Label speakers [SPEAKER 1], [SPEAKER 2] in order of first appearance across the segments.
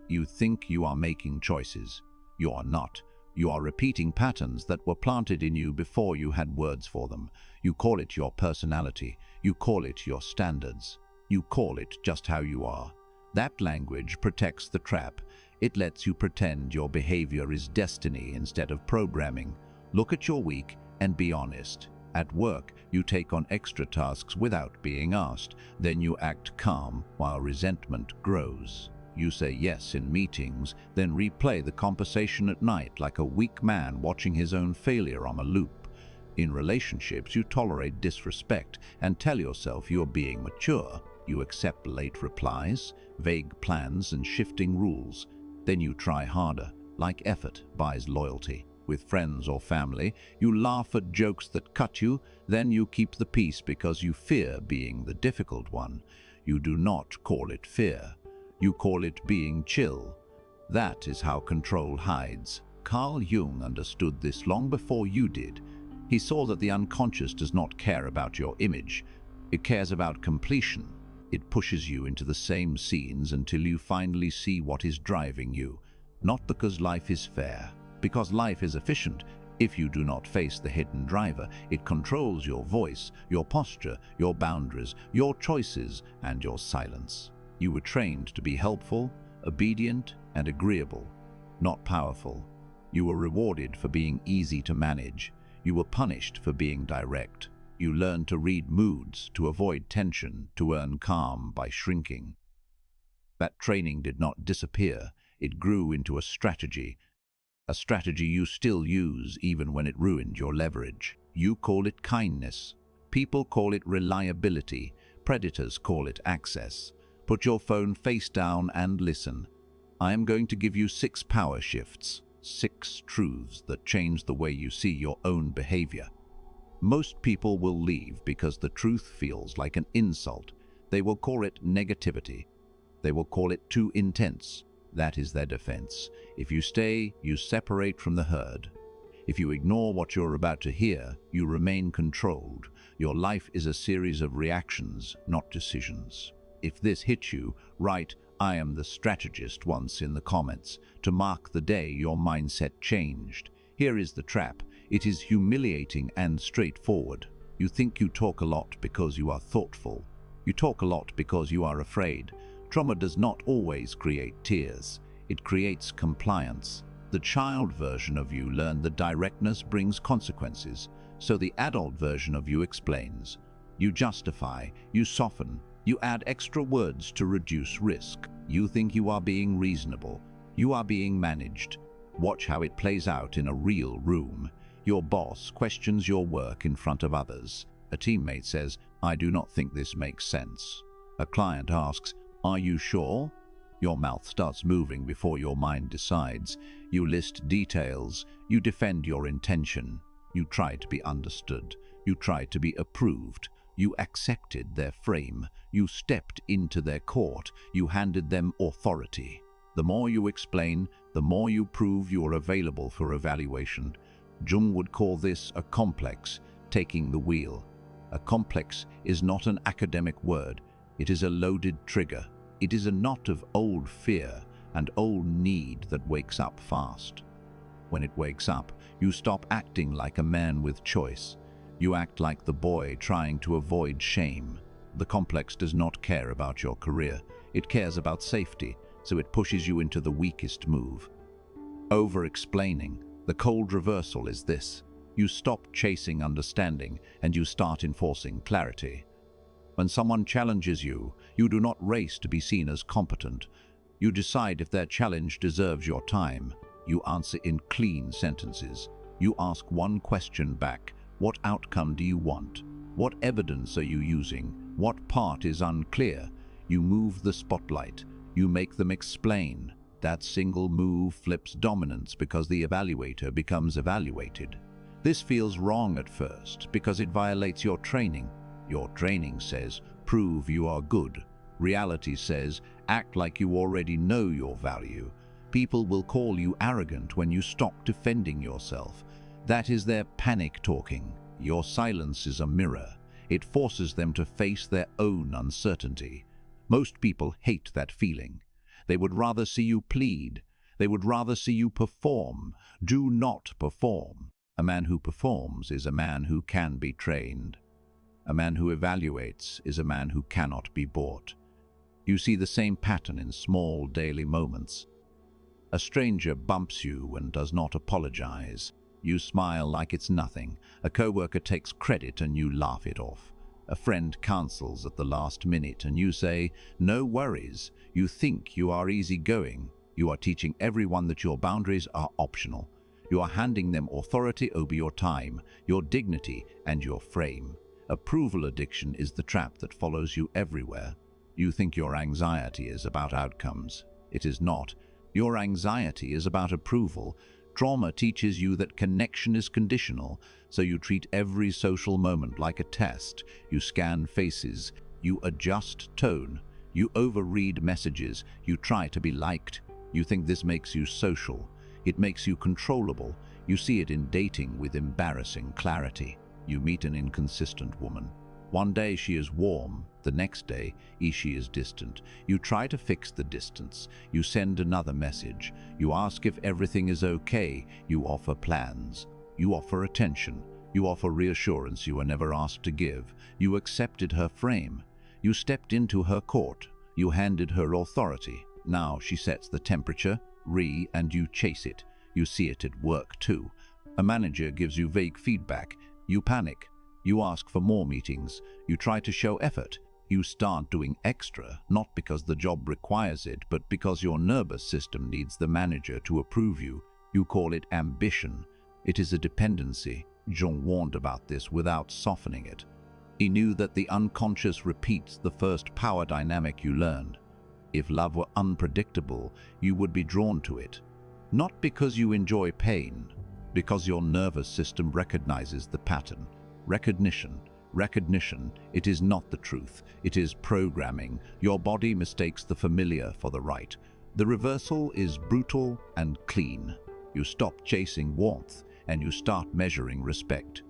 [SPEAKER 1] You think you are making choices. You are not. You are repeating patterns that were planted in you before you had words for them. You call it your personality. You call it your standards. You call it just how you are. That language protects the trap. It lets you pretend your behavior is destiny instead of programming. Look at your week and be honest. At work, you take on extra tasks without being asked. Then you act calm while resentment grows. You say yes in meetings, then replay the conversation at night like a weak man watching his own failure on a loop. In relationships, you tolerate disrespect and tell yourself you're being mature. You accept late replies, vague plans, and shifting rules. Then you try harder, like effort buys loyalty. With friends or family, you laugh at jokes that cut you, then you keep the peace because you fear being the difficult one. You do not call it fear. You call it being chill. That is how control hides. Carl Jung understood this long before you did. He saw that the unconscious does not care about your image. It cares about completion. It pushes you into the same scenes until you finally see what is driving you. Not because life is fair, because life is efficient. If you do not face the hidden driver, it controls your voice, your posture, your boundaries, your choices, and your silence. You were trained to be helpful, obedient, and agreeable, not powerful. You were rewarded for being easy to manage. You were punished for being direct. You learned to read moods, to avoid tension, to earn calm by shrinking. That training did not disappear. It grew into a strategy you still use even when it ruined your leverage. You call it kindness. People call it reliability. Predators call it access. Put your phone face down and listen. I am going to give you 6 power shifts, 6 truths that change the way you see your own behavior. Most people will leave because the truth feels like an insult. They will call it negativity. They will call it too intense. That is their defense. If you stay, you separate from the herd. If you ignore what you're about to hear, you remain controlled. Your life is a series of reactions, not decisions. If this hits you, write "I am the strategist" once in the comments to mark the day your mindset changed. Here is the trap. It is humiliating and straightforward. You think you talk a lot because you are thoughtful. You talk a lot because you are afraid. Trauma does not always create tears. It creates compliance. The child version of you learned that directness brings consequences, so the adult version of you explains. You justify, you soften, you add extra words to reduce risk. You think you are being reasonable. You are being managed. Watch how it plays out in a real room. Your boss questions your work in front of others. A teammate says, "I do not think this makes sense." A client asks, "Are you sure?" Your mouth starts moving before your mind decides. You list details. You defend your intention. You try to be understood. You try to be approved. You accepted their frame. You stepped into their court. You handed them authority. The more you explain, the more you prove you are available for evaluation. Jung would call this a complex, taking the wheel. A complex is not an academic word. It is a loaded trigger. It is a knot of old fear and old need that wakes up fast. When it wakes up, you stop acting like a man with choice. You act like the boy trying to avoid shame. The complex does not care about your career. It cares about safety, so it pushes you into the weakest move. Over-explaining. The cold reversal is this. You stop chasing understanding and you start enforcing clarity. When someone challenges you, you do not race to be seen as competent. You decide if their challenge deserves your time. You answer in clean sentences. You ask one question back. What outcome do you want? What evidence are you using? What part is unclear? You move the spotlight. You make them explain. That single move flips dominance because the evaluator becomes evaluated. This feels wrong at first because it violates your training. Your training says, prove you are good. Reality says, act like you already know your value. People will call you arrogant when you stop defending yourself. That is their panic talking. Your silence is a mirror. It forces them to face their own uncertainty. Most people hate that feeling. They would rather see you plead. They would rather see you perform. Do not perform. A man who performs is a man who can be trained. A man who evaluates is a man who cannot be bought. You see the same pattern in small daily moments. A stranger bumps you and does not apologize. You smile like it's nothing. A coworker takes credit and you laugh it off. A friend cancels at the last minute and you say, "No worries." You think you are easygoing. You are teaching everyone that your boundaries are optional. You are handing them authority over your time, your dignity, and your frame. Approval addiction is the trap that follows you everywhere. You think your anxiety is about outcomes. It is not. Your anxiety is about approval. Trauma teaches you that connection is conditional, so you treat every social moment like a test. You scan faces. You adjust tone. You overread messages. You try to be liked. You think this makes you social. It makes you controllable. You see it in dating with embarrassing clarity. You meet an inconsistent woman. One day she is warm, the next day she is distant. You try to fix the distance. You send another message. You ask if everything is okay. You offer plans. You offer attention. You offer reassurance you were never asked to give. You accepted her frame. You stepped into her court. You handed her authority. Now she sets the temperature, and you chase it. You see it at work too. A manager gives you vague feedback. You panic. You ask for more meetings. You try to show effort. You start doing extra, not because the job requires it, but because your nervous system needs the manager to approve you. You call it ambition. It is a dependency. Jung warned about this without softening it. He knew that the unconscious repeats the first power dynamic you learned. If love were unpredictable, you would be drawn to it. Not because you enjoy pain, because your nervous system recognizes the pattern. Recognition, it is not the truth. It is programming. Your body mistakes the familiar for the right. The reversal is brutal and clean. You stop chasing warmth and you start measuring respect.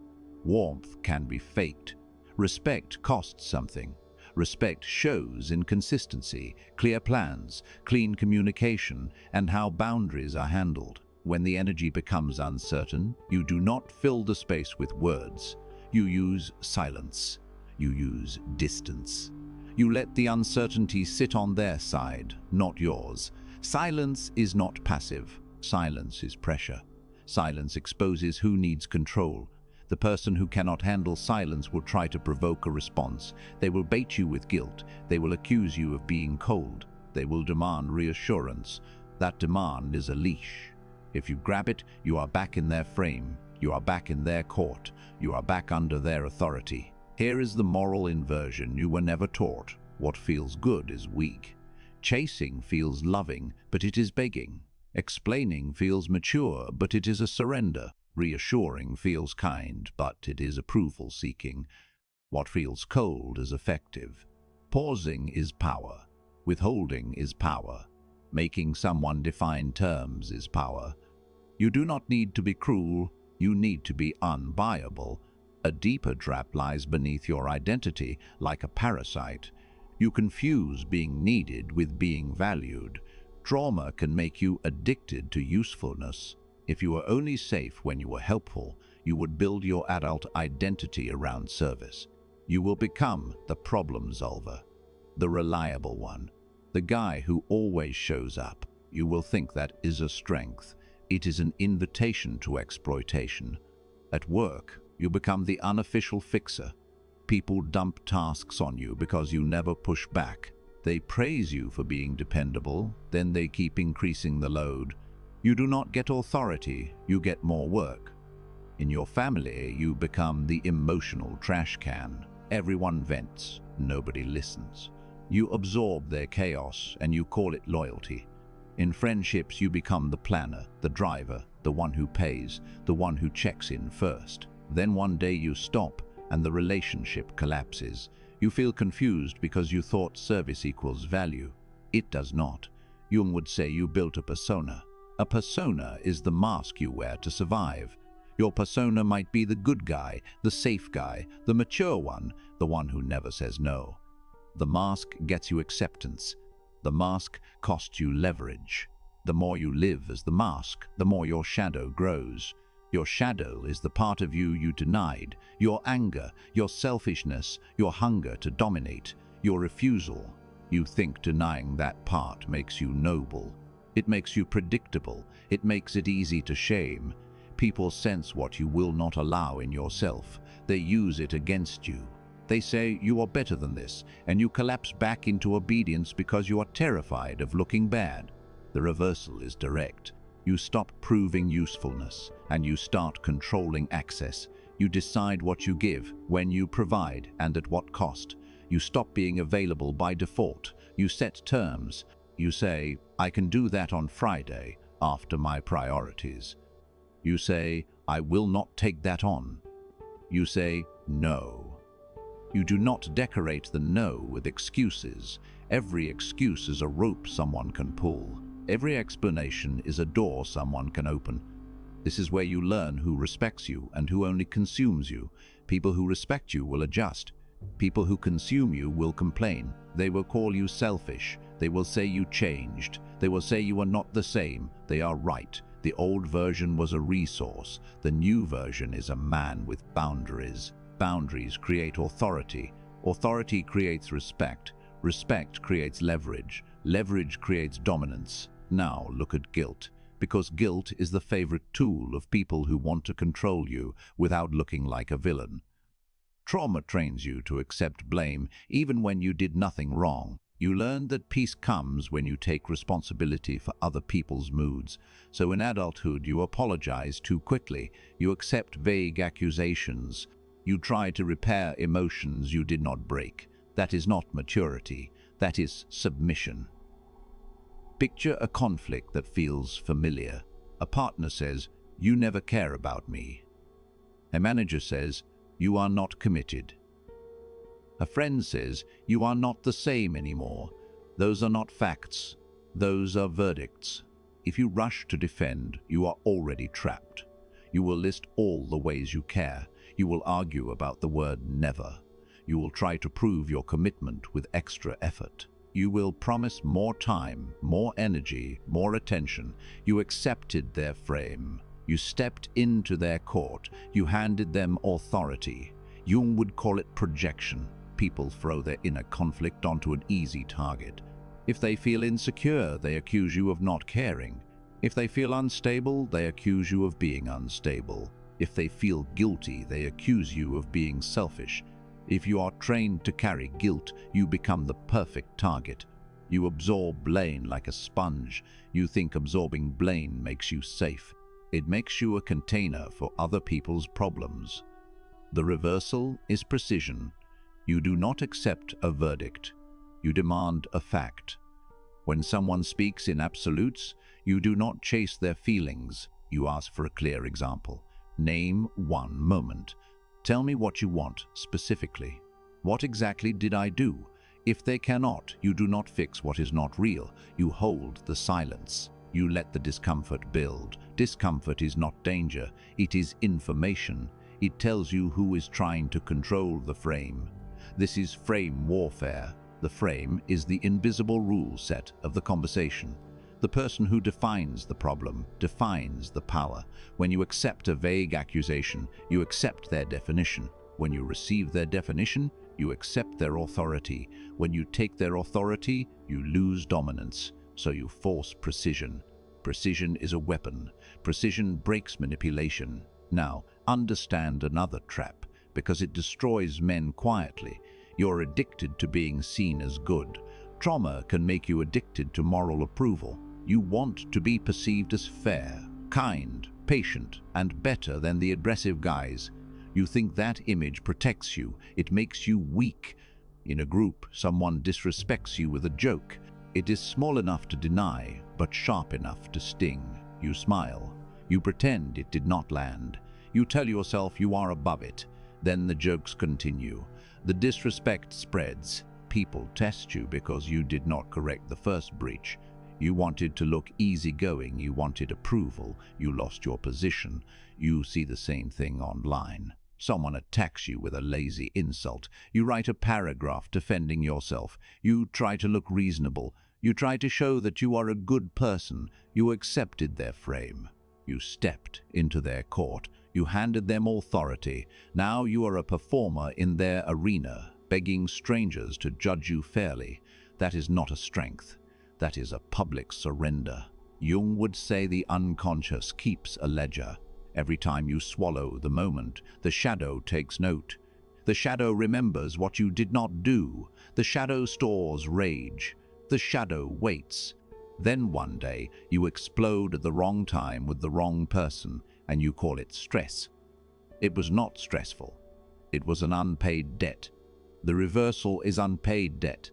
[SPEAKER 1] Warmth can be faked. Respect costs something. Respect shows in consistency, clear plans, clean communication, and how boundaries are handled. When the energy becomes uncertain, you do not fill the space with words. You use silence. You use distance. You let the uncertainty sit on their side, not yours. Silence is not passive. Silence is pressure. Silence exposes who needs control. The person who cannot handle silence will try to provoke a response. They will bait you with guilt. They will accuse you of being cold. They will demand reassurance. That demand is a leash. If you grab it, you are back in their frame. You are back in their court. You are back under their authority. Here is the moral inversion you were never taught. What feels good is weak. Chasing feels loving, but it is begging. Explaining feels mature, but it is a surrender. Reassuring feels kind, but it is approval-seeking. What feels cold is effective. Pausing is power. Withholding is power. Making someone define terms is power. You do not need to be cruel. You need to be unbuyable. A deeper trap lies beneath your identity, like a parasite. You confuse being needed with being valued. Trauma can make you addicted to usefulness. If you were only safe when you were helpful, you would build your adult identity around service. You will become the problem solver, the reliable one, the guy who always shows up. You will think that is a strength. It is an invitation to exploitation. At work, you become the unofficial fixer. People dump tasks on you because you never push back. They praise you for being dependable, then they keep increasing the load. You do not get authority, you get more work. In your family, you become the emotional trash can. Everyone vents, nobody listens. You absorb their chaos and you call it loyalty. In friendships, you become the planner, the driver, the one who pays, the one who checks in first. Then one day you stop and the relationship collapses. You feel confused because you thought service equals value. It does not. Jung would say you built a persona. A persona is the mask you wear to survive. Your persona might be the good guy, the safe guy, the mature one, the one who never says no. The mask gets you acceptance. The mask costs you leverage. The more you live as the mask, the more your shadow grows. Your shadow is the part of you denied, your anger, your selfishness, your hunger to dominate, your refusal. You think denying that part makes you noble. It makes you predictable. It makes it easy to shame. People sense what you will not allow in yourself. They use it against you. They say you are better than this, and you collapse back into obedience because you are terrified of looking bad. The reversal is direct. You stop proving usefulness, and you start controlling access. You decide what you give, when you provide, and at what cost. You stop being available by default. You set terms. You say, I can do that on Friday, after my priorities. You say, I will not take that on. You say, no. You do not decorate the no with excuses. Every excuse is a rope someone can pull. Every explanation is a door someone can open. This is where you learn who respects you and who only consumes you. People who respect you will adjust. People who consume you will complain. They will call you selfish. They will say you changed. They will say you are not the same. They are right. The old version was a resource. The new version is a man with boundaries. Boundaries create authority. Authority creates respect. Respect creates leverage. Leverage creates dominance. Now look at guilt, because guilt is the favorite tool of people who want to control you without looking like a villain. Trauma trains you to accept blame even when you did nothing wrong. You learn that peace comes when you take responsibility for other people's moods. So in adulthood, you apologize too quickly. You accept vague accusations. You try to repair emotions you did not break. That is not maturity. That is submission. Picture a conflict that feels familiar. A partner says, "You never care about me." A manager says, "You are not committed." A friend says, "You are not the same anymore." Those are not facts. Those are verdicts. If you rush to defend, you are already trapped. You will list all the ways you care. You will argue about the word never. You will try to prove your commitment with extra effort. You will promise more time, more energy, more attention. You accepted their frame. You stepped into their court. You handed them authority. Jung would call it projection. People throw their inner conflict onto an easy target. If they feel insecure, they accuse you of not caring. If they feel unstable, they accuse you of being unstable. If they feel guilty, they accuse you of being selfish. If you are trained to carry guilt, you become the perfect target. You absorb blame like a sponge. You think absorbing blame makes you safe. It makes you a container for other people's problems. The reversal is precision. You do not accept a verdict. You demand a fact. When someone speaks in absolutes, you do not chase their feelings. You ask for a clear example. Name one moment. Tell me what you want specifically. What exactly did I do? If they cannot, you do not fix what is not real. You hold the silence. You let the discomfort build. Discomfort is not danger. It is information. It tells you who is trying to control the frame. This is frame warfare. The frame is the invisible rule set of the conversation. The person who defines the problem defines the power. When you accept a vague accusation, you accept their definition. When you receive their definition, you accept their authority. When you take their authority, you lose dominance. So you force precision. Precision is a weapon. Precision breaks manipulation. Now, understand another trap, because it destroys men quietly. You're addicted to being seen as good. Trauma can make you addicted to moral approval. You want to be perceived as fair, kind, patient, and better than the aggressive guys. You think that image protects you. It makes you weak. In a group, someone disrespects you with a joke. It is small enough to deny, but sharp enough to sting. You smile. You pretend it did not land. You tell yourself you are above it. Then the jokes continue. The disrespect spreads. People test you because you did not correct the first breach. You wanted to look easygoing. You wanted approval. You lost your position. You see the same thing online. Someone attacks you with a lazy insult. You write a paragraph defending yourself. You try to look reasonable. You try to show that you are a good person. You accepted their frame. You stepped into their court. You handed them authority. Now you are a performer in their arena, begging strangers to judge you fairly. That is not a strength. That is a public surrender. Jung would say the unconscious keeps a ledger. Every time you swallow the moment, the shadow takes note. The shadow remembers what you did not do. The shadow stores rage. The shadow waits. Then one day, you explode at the wrong time with the wrong person, and you call it stress. It was not stressful. It was an unpaid debt. The reversal is unpaid debt.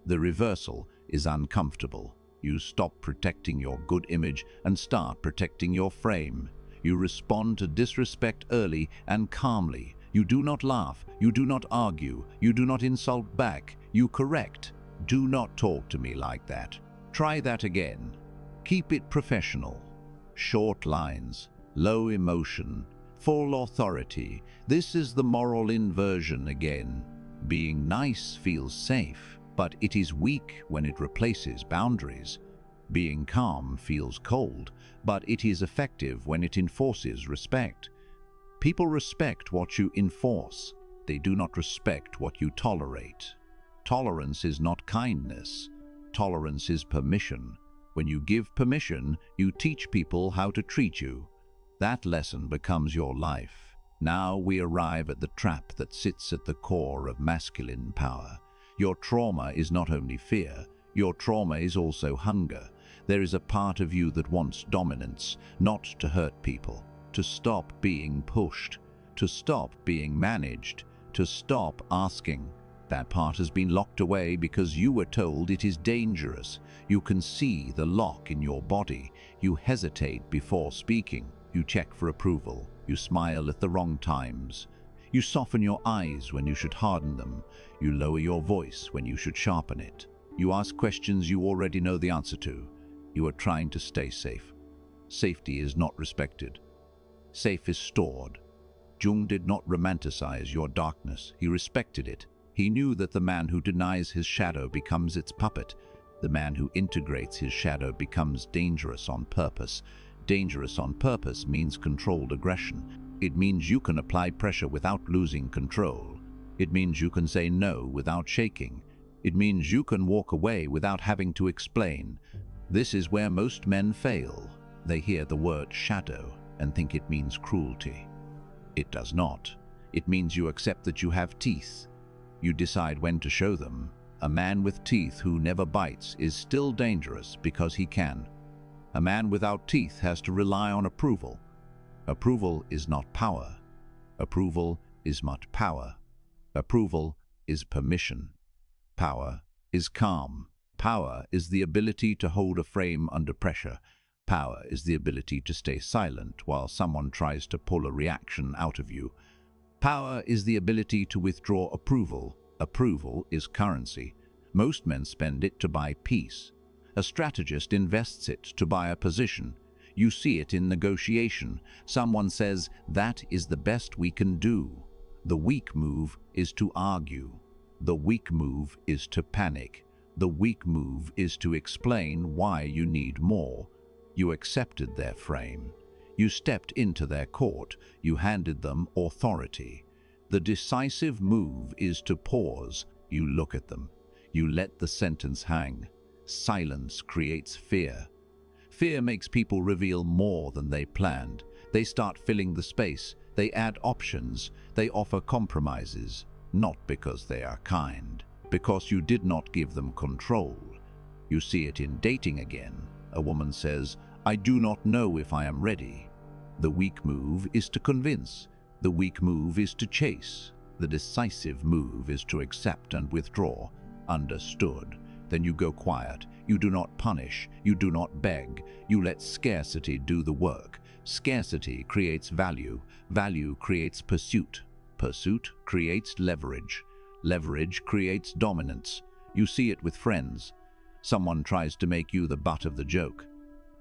[SPEAKER 1] The reversal is uncomfortable. You stop protecting your good image and start protecting your frame. You respond to disrespect early and calmly. You do not laugh. You do not argue. You do not insult back. You correct. Do not talk to me like that. Try that again. Keep it professional. Short lines, low emotion, full authority. This is the moral inversion again. Being nice feels safe, but it is weak when it replaces boundaries. Being calm feels cold, but it is effective when it enforces respect. People respect what you enforce. They do not respect what you tolerate. Tolerance is not kindness. Tolerance is permission. When you give permission, you teach people how to treat you. That lesson becomes your life. Now we arrive at the trap that sits at the core of masculine power. Your trauma is not only fear, your trauma is also hunger. There is a part of you that wants dominance, not to hurt people, to stop being pushed, to stop being managed, to stop asking. That part has been locked away because you were told it is dangerous. You can see the lock in your body. You hesitate before speaking. You check for approval. You smile at the wrong times. You soften your eyes when you should harden them. You lower your voice when you should sharpen it. You ask questions you already know the answer to. You are trying to stay safe. Safety is not respected. Safe is stored. Jung did not romanticize your darkness. He respected it. He knew that the man who denies his shadow becomes its puppet. The man who integrates his shadow becomes dangerous on purpose. Dangerous on purpose means controlled aggression. It means you can apply pressure without losing control. It means you can say no without shaking. It means you can walk away without having to explain. This is where most men fail. They hear the word shadow and think it means cruelty. It does not. It means you accept that you have teeth. You decide when to show them. A man with teeth who never bites is still dangerous because he can. A man without teeth has to rely on approval. Approval is not power. Approval is not power. Approval is permission. Power is calm. Power is the ability to hold a frame under pressure. Power is the ability to stay silent while someone tries to pull a reaction out of you. Power is the ability to withdraw approval. Approval is currency. Most men spend it to buy peace. A strategist invests it to buy a position. You see it in negotiation. Someone says, "That is the best we can do." The weak move is to argue. The weak move is to panic. The weak move is to explain why you need more. You accepted their frame. You stepped into their court. You handed them authority. The decisive move is to pause. You look at them. You let the sentence hang. Silence creates fear. Fear makes people reveal more than they planned. They start filling the space. They add options. They offer compromises. Not because they are kind, because you did not give them control. You see it in dating again. A woman says, "I do not know if I am ready." The weak move is to convince. The weak move is to chase. The decisive move is to accept and withdraw. Understood. Then you go quiet. You do not punish. You do not beg. You let scarcity do the work. Scarcity creates value. Value creates pursuit. Pursuit creates leverage. Leverage creates dominance. You see it with friends. Someone tries to make you the butt of the joke.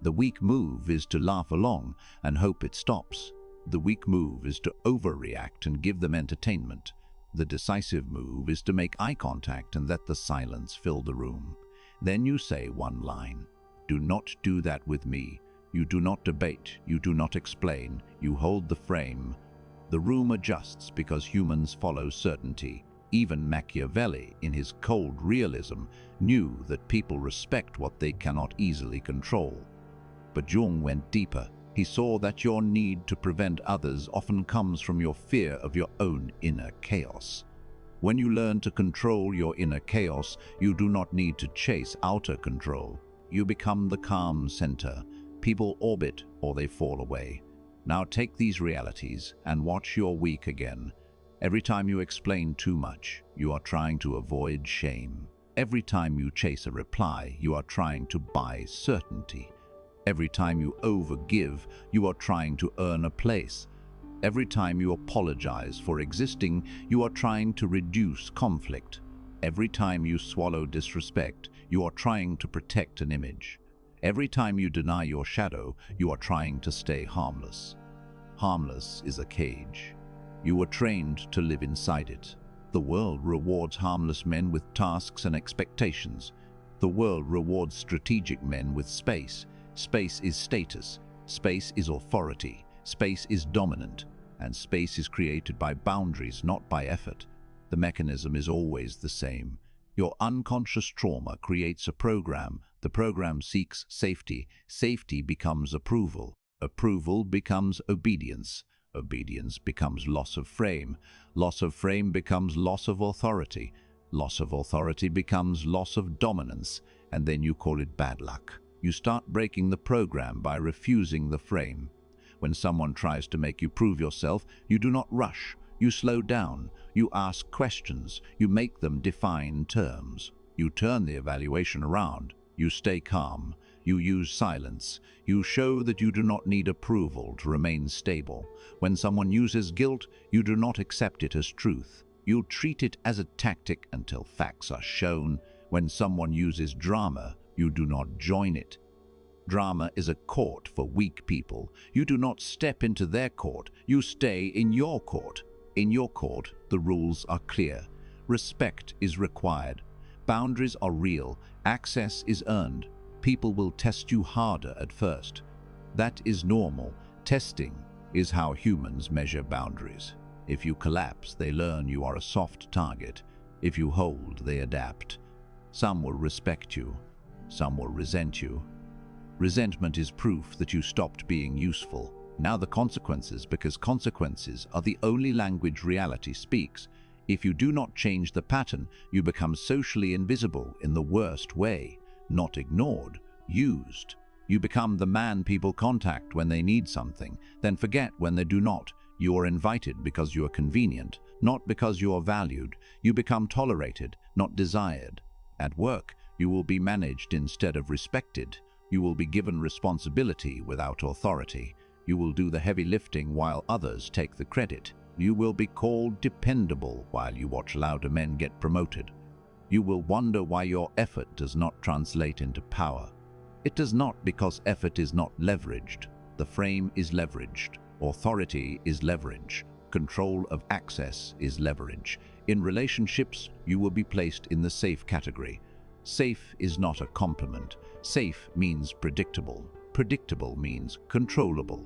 [SPEAKER 1] The weak move is to laugh along and hope it stops. The weak move is to overreact and give them entertainment. The decisive move is to make eye contact and let the silence fill the room. Then you say one line. Do not do that with me. You do not debate, you do not explain, you hold the frame. The room adjusts because humans follow certainty. Even Machiavelli, in his cold realism, knew that people respect what they cannot easily control. But Jung went deeper. He saw that your need to prevent others often comes from your fear of your own inner chaos. When you learn to control your inner chaos, you do not need to chase outer control. You become the calm center. People orbit or they fall away. Now take these realities and watch your week again. Every time you explain too much, you are trying to avoid shame. Every time you chase a reply, you are trying to buy certainty. Every time you overgive, you are trying to earn a place. Every time you apologize for existing, you are trying to reduce conflict. Every time you swallow disrespect, you are trying to protect an image. Every time you deny your shadow, you are trying to stay harmless. Harmless is a cage. You were trained to live inside it. The world rewards harmless men with tasks and expectations. The world rewards strategic men with space. Space is status. Space is authority. Space is dominant. And space is created by boundaries, not by effort. The mechanism is always the same. Your unconscious trauma creates a program. The program seeks safety. Safety becomes approval. Approval becomes obedience. Obedience becomes loss of frame. Loss of frame becomes loss of authority. Loss of authority becomes loss of dominance. And then you call it bad luck. You start breaking the program by refusing the frame. When someone tries to make you prove yourself, you do not rush. You slow down. You ask questions. You make them define terms. You turn the evaluation around. You stay calm. You use silence. You show that you do not need approval to remain stable. When someone uses guilt, you do not accept it as truth. You treat it as a tactic until facts are shown. When someone uses drama, you do not join it. Drama is a court for weak people. You do not step into their court. You stay in your court. In your court, the rules are clear. Respect is required. Boundaries are real. Access is earned. People will test you harder at first. That is normal. Testing is how humans measure boundaries. If you collapse, they learn you are a soft target. If you hold, they adapt. Some will respect you. Some will resent you. Resentment is proof that you stopped being useful. Now the consequences, because consequences are the only language reality speaks. If you do not change the pattern, you become socially invisible in the worst way. Not ignored, used. You become the man people contact when they need something, then forget when they do not. You are invited because you are convenient, not because you are valued. You become tolerated, not desired. At work, you will be managed instead of respected. You will be given responsibility without authority. You will do the heavy lifting while others take the credit. You will be called dependable while you watch louder men get promoted. You will wonder why your effort does not translate into power. It does not, because effort is not leveraged. The frame is leveraged. Authority is leverage. Control of access is leverage. In relationships, you will be placed in the safe category. Safe is not a compliment. Safe means predictable. Predictable means controllable.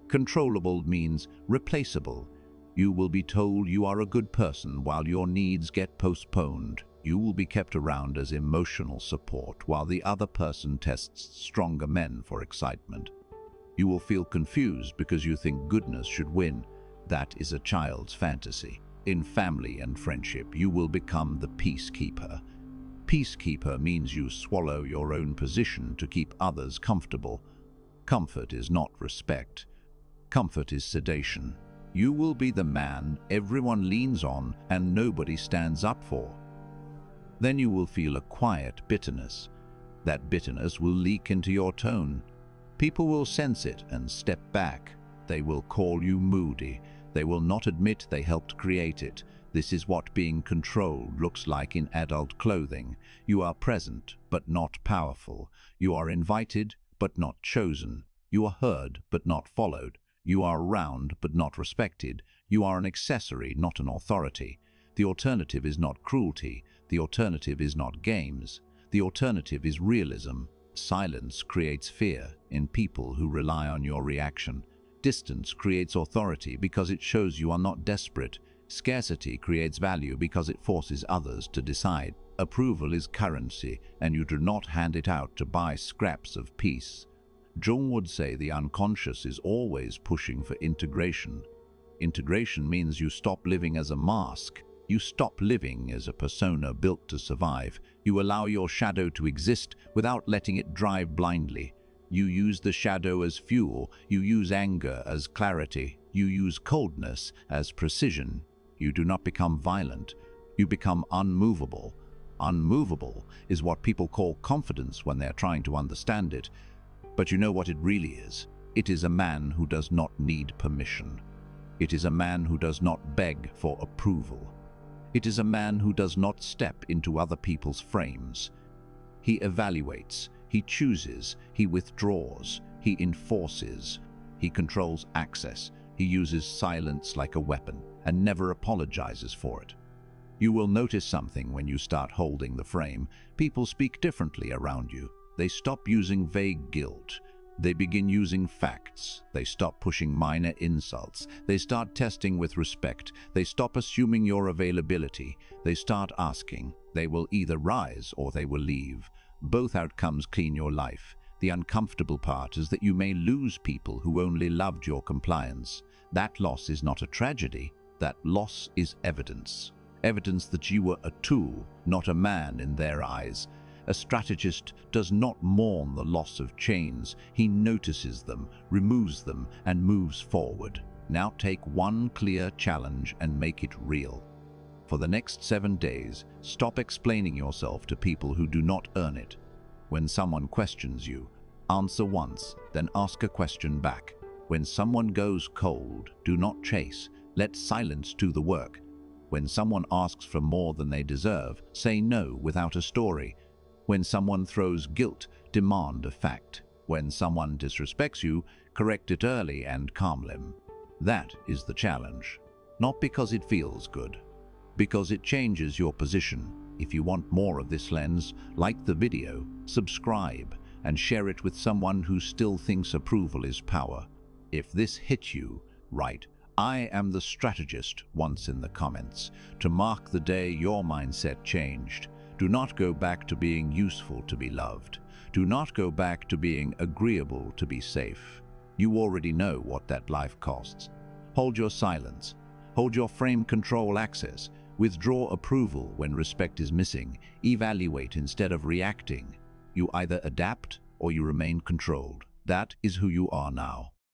[SPEAKER 1] Controllable means replaceable. You will be told you are a good person while your needs get postponed. You will be kept around as emotional support while the other person tests stronger men for excitement. You will feel confused because you think goodness should win. That is a child's fantasy. In family and friendship, you will become the peacekeeper. Peacekeeper means you swallow your own position to keep others comfortable. Comfort is not respect. Comfort is sedation. You will be the man everyone leans on and nobody stands up for. Then you will feel a quiet bitterness. That bitterness will leak into your tone. People will sense it and step back. They will call you moody. They will not admit they helped create it. This is what being controlled looks like in adult clothing. You are present, but not powerful. You are invited, but not chosen. You are heard, but not followed. You are around, but not respected. You are an accessory, not an authority. The alternative is not cruelty. The alternative is not games. The alternative is realism. Silence creates fear in people who rely on your reaction. Distance creates authority because it shows you are not desperate. Scarcity creates value because it forces others to decide. Approval is currency, and you do not hand it out to buy scraps of peace. Jung would say the unconscious is always pushing for integration. Integration means you stop living as a mask. You stop living as a persona built to survive. You allow your shadow to exist without letting it drive blindly. You use the shadow as fuel. You use anger as clarity. You use coldness as precision. You do not become violent. You become unmovable. Unmovable is what people call confidence when they're trying to understand it. But you know what it really is? It is a man who does not need permission. It is a man who does not beg for approval. It is a man who does not step into other people's frames. He evaluates, he chooses, he withdraws, he enforces, he controls access, he uses silence like a weapon and never apologizes for it. You will notice something when you start holding the frame. People speak differently around you. They stop using vague guilt. They begin using facts. They stop pushing minor insults. They start testing with respect. They stop assuming your availability. They start asking. They will either rise or they will leave. Both outcomes clean your life. The uncomfortable part is that you may lose people who only loved your compliance. That loss is not a tragedy. That loss is evidence. Evidence that you were a tool, not a man in their eyes. A strategist does not mourn the loss of chains. He notices them, removes them, and moves forward. Now take one clear challenge and make it real. For the next 7 days, stop explaining yourself to people who do not earn it. When someone questions you, answer once, then ask a question back. When someone goes cold, do not chase. Let silence do the work. When someone asks for more than they deserve, say no without a story. When someone throws guilt, demand a fact. When someone disrespects you, correct it early and calm them. That is the challenge. Not because it feels good, because it changes your position. If you want more of this lens, like the video, subscribe, and share it with someone who still thinks approval is power. If this hit you, write, "I am the strategist," once in the comments, to mark the day your mindset changed. Do not go back to being useful to be loved. Do not go back to being agreeable to be safe. You already know what that life costs. Hold your silence. Hold your frame control access. Withdraw approval when respect is missing. Evaluate instead of reacting. You either adapt or you remain controlled. That is who you are now.